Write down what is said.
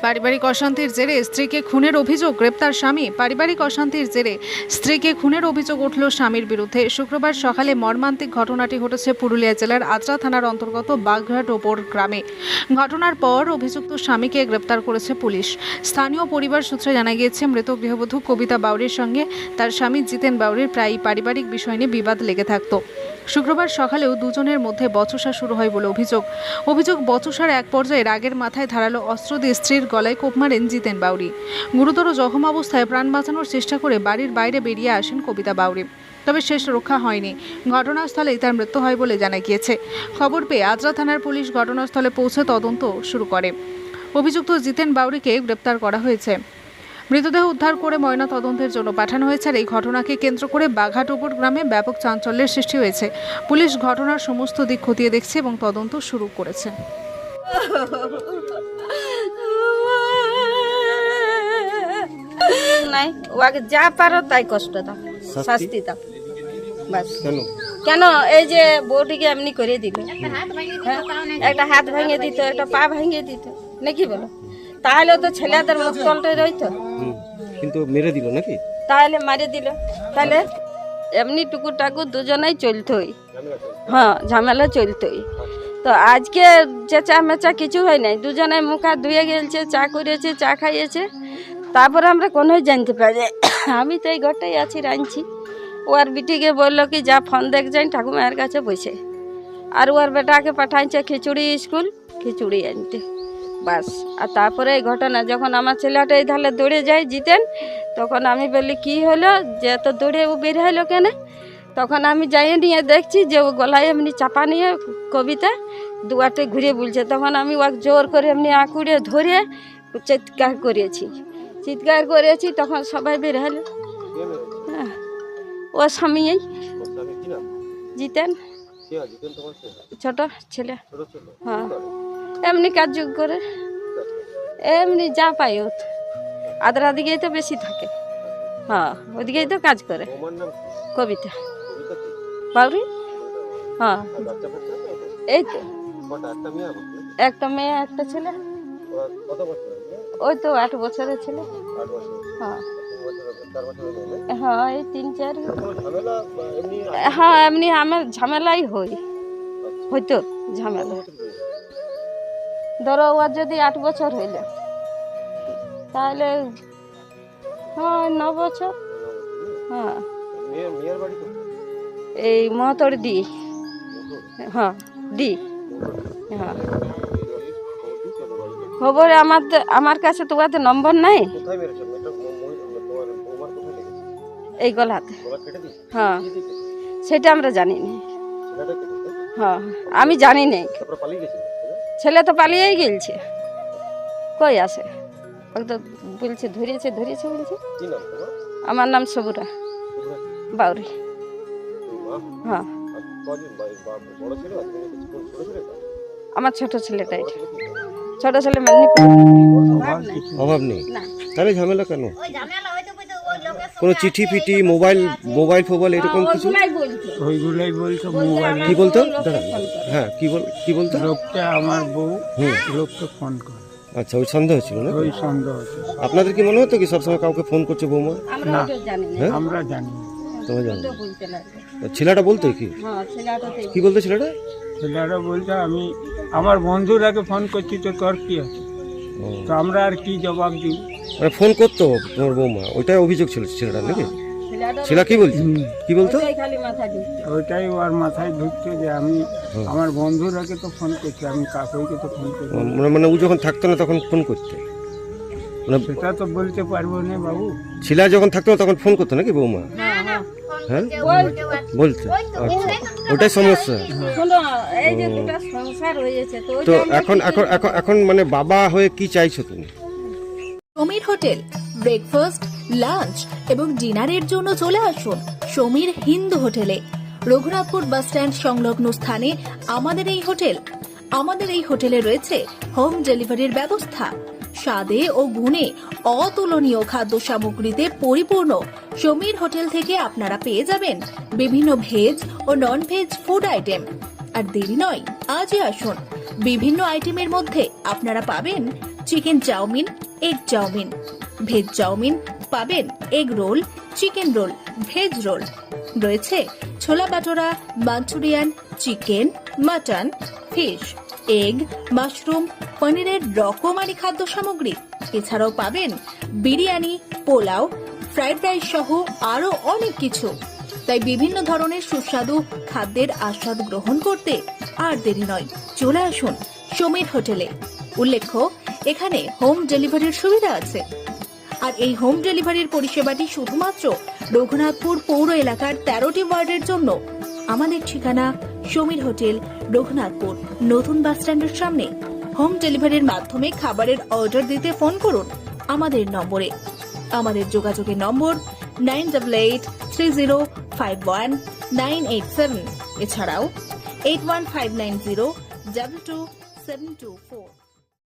পারিবারিক অশান্তির জেরে স্ত্রীকে খুনের অভিযোগ, গ্রেপ্তার স্বামী। পারিবারিক অশান্তির জেরে স্ত্রীকে খুনের অভিযোগ উঠল স্বামীর বিরুদ্ধে। শুক্রবার সকালে মর্মান্তিক ঘটনাটি ঘটেছে পুরুলিয়া জেলার আদ্রা থানার অন্তর্গত বাঘঘাট ওপর গ্রামে। ঘটনার পর অভিযুক্ত স্বামীকে গ্রেপ্তার করেছে পুলিশ। স্থানীয় পরিবার সূত্রে জানা গিয়েছে, মৃত গৃহবধূ কবিতা বাউরির সঙ্গে তার স্বামী জিতেন বাউরির প্রায়ই পারিবারিক বিষয় নিয়ে বিবাদ লেগে থাকত। শুক্রবার সকালেও দুজনের মধ্যে বচসা শুরু হয় বলে অভিযোগ বচসার এক পর্যায়ে রাগের মাথায় ধারালো অস্ত্র দিয়ে স্ত্রীর গলায় কোপ মারেন জিতেন বাউরি। গুরুতর জখম অবস্থায় প্রাণ বাঁচানোর চেষ্টা করে বাড়ির বাইরে বেরিয়ে আসেন কবিতা বাউরি, তবে শেষ রক্ষা হয়নি। ঘটনাস্থলেই তার মৃত্যু হয় বলে জানা গিয়েছে। খবর পেয়ে আদ্রা থানার পুলিশ ঘটনাস্থলে পৌঁছে তদন্ত শুরু করে। অভিযুক্ত জিতেন বাউরিকে গ্রেপ্তার করা হয়েছে। মৃতদেহ উদ্ধার করে ময়না তদন্তের জন্য পাঠানো হয়েছে। আর এই ঘটনাকে কেন্দ্র করে বাঘাটপুর গ্রামে ব্যাপক চাঞ্চল্যের সৃষ্টি হয়েছে। পুলিশ ঘটনার সমস্ত দিক খতিয়ে দেখছে এবং তদন্ত শুরু করেছে। নাই, ওকে যা পারো তাই কষ্ট দাও, শাস্তি দাও বাস। কেন এই যে বউটিকে এমনি করে দিল, একটা হাত ভেঙে দিত, একটা পা ভেঙে দিত নাকি বলো, তাহলে তো ছেলেদের মুখতলটাই রইতো, কিন্তু মেরে দিল নাকি? তাহলে মারে দিল, তাহলে এমনি টুকু টাকু দুজনেই চলতোই। হ্যাঁ, ঝামেলা চলতোই। তো আজকে চেঁচা মেচা কিছু হয় নাই, দুজনে মুখ হাত ধুয়ে গেছে, চা করেছে, চা খাইয়েছে, তারপরে আমরা কোনোই জানতে পারি। আমি তো এই ঘরটাই আছি, রাঁধছি। ওর বিটিকে বললো কি যা ফোন দেখ যাই ঠাকুমায়ের কাছে বসে, আর ওর বেটাকে পাঠাইছে খিচুড়ি স্কুল, খিচুড়ি আনতে বাস। আর তারপরে এই ঘটনা যখন আমার ছেলেটা এই ধারে দৌড়ে যায় জিতেন, তখন আমি বলি কি হলো যে এত দৌড়ে ও বের হলো কেন? তখন আমি যাই নিয়ে দেখছি যে ও গলায় এমনি চাপা নিয়ে কবিতা দুয়ারটে ঘুরে বলছে। তখন আমি ওকে জোর করে এমনি আঁকুড়ে ধরে চিৎকার করেছি, তখন সবাই বের হলো। হ্যাঁ, ও স্বামী জিতেন, ছোট ছেলে। হ্যাঁ, এমনি কাজ করে, এমনি যা পাই ও আদ্রা দিকেই তো বেশি থাকে। হ্যাঁ, ওদিকেই তো কাজ করে কবিতা বাউরি। হ্যাঁ, এই তো একটা মেয়ে একটা ছেলে, ওই তো 8 বছরের ছেলে। হ্যাঁ হ্যাঁ, এই 3-4। হ্যাঁ, এমনি আমার ঝামেলাই হইতো ঝামেলা। ধরো ওর যদি 8 বছর হইলে, তাহলে হ্যাঁ 9 বছর। হ্যাঁ, এই মহতর দি। হ্যাঁ দি। হ্যাঁ, খবর আমার কাছে তো ওদের নম্বর নাই। এই গলাতে। হ্যাঁ, সেটা আমরা জানি না। হ্যাঁ, আমি জানি না। ছেলে তো পালিয়েই গেছে, কই আছে? তো বলছে ধরিয়েছে বলছে। আমার নাম সবুরা বাউরি। হ্যাঁ, আমার ছোট ছেলেটাই, ছোট ছেলে অভাব নেই, তাহলে ঝামেলা কেন? কোনো চিঠি ফিটি মোবাইল ফোবাইল এরকম কিছু? ওইগুলাই বলতো মোবাইল। কি বলতো? হ্যাঁ, কি বলতো? লোকটা আমার বউ লোককে ফোন করে। আচ্ছা, ওই সন্দেহ ছিল না? ওই সন্দেহ ছিল। আপনাদের কি মনে হতো কি সবসময় কাউকে ফোন করছে বৌমা? না, হ্যাঁ, আমরা জানি না। তোমরা জানো? ছেলেটা বলতো কি বলতো ছেলেটা? ছেলেরা বলতো আমি আমার বন্ধুরাকে ফোন করছি, তো তোর কি আছে? তো আমরা আর কি জবাব দিই? মানে ফোন করতো তোমার বৌমা, ওইটাই অভিযোগ ছিল ছেলেটা নাকি? ছেলে কি বলতো? ওইটাই ওর মাথায় ঢুকতো যে আমি আমার বন্ধুরাকে তো ফোন করছি, আমি কাকুকে তো ফোন করছি। মানে ও যখন থাকতো না তখন ফোন করতে? সেটা তো বলতে পারবো না বাবু। ছেলে যখন থাকতো তখন ফোন করতো নাকি বৌমা? হ্যাঁ, বলতো। আচ্ছা, ওটাই সমস্যা। তো এখন মানে বাবা হয়ে কি চাইছো তুমি? সমীর হোটেল ব্রেকফাস্ট, লাঞ্চ এবং ডিনারের জন্য চলে আসুন সমীর হিন্দু হোটেলে। রঘুনাথপুর বাস স্ট্যান্ড সংলগ্ন স্থানে আমাদের এই হোটেলে রয়েছে হোম ডেলিভারির ব্যবস্থা। স্বাদে ও গুণে অতুলনীয় খাদ্য সামগ্রীতে পরিপূর্ণ সমীর হোটেল থেকে আপনারা পেয়ে যাবেন বিভিন্ন ভেজ ও নন ভেজ ফুড আইটেম। আর দেরি নয়, আজই আসুন। বিভিন্ন আইটেমের মধ্যে আপনারা পাবেন chicken chowmein, egg chowmein, veg chowmein, পাবেন egg roll, chicken roll, veg roll, রয়েছে chhola bhatura, Manchurian, chicken, mutton, fish, egg, mushroom, পনিরের রকমারি খাদ্য সামগ্রী। এছাড়াও পাবেন বিরিয়ানি, পোলাও, ফ্রাইড রাইস সহ আরো অনেক কিছু। তাই বিভিন্ন ধরনের সুস্বাদু খাদ্যের আস্বাদ গ্রহণ করতে আর দেরি নয়, চলে আসুন সমীর হোটেলে। উল্লেখ্য, এখানে হোম ডেলিভারির সুবিধা আছে। আর এই হোম ডেলিভারির পরিষেবাটি শুধুমাত্র রঘুনাথপুর পৌর এলাকার 13টি ওয়ার্ডের জন্য। আমাদের ঠিকানা সমীর হোটেল, রঘুনাথপুর নতুন বাস স্ট্যান্ডের সামনে। হোম ডেলিভারির মাধ্যমে খাবারের অর্ডার দিতে ফোন করুন আমাদের নম্বরে। আমাদের যোগাযোগের নম্বর 9883051987, এছাড়াও 81590222724।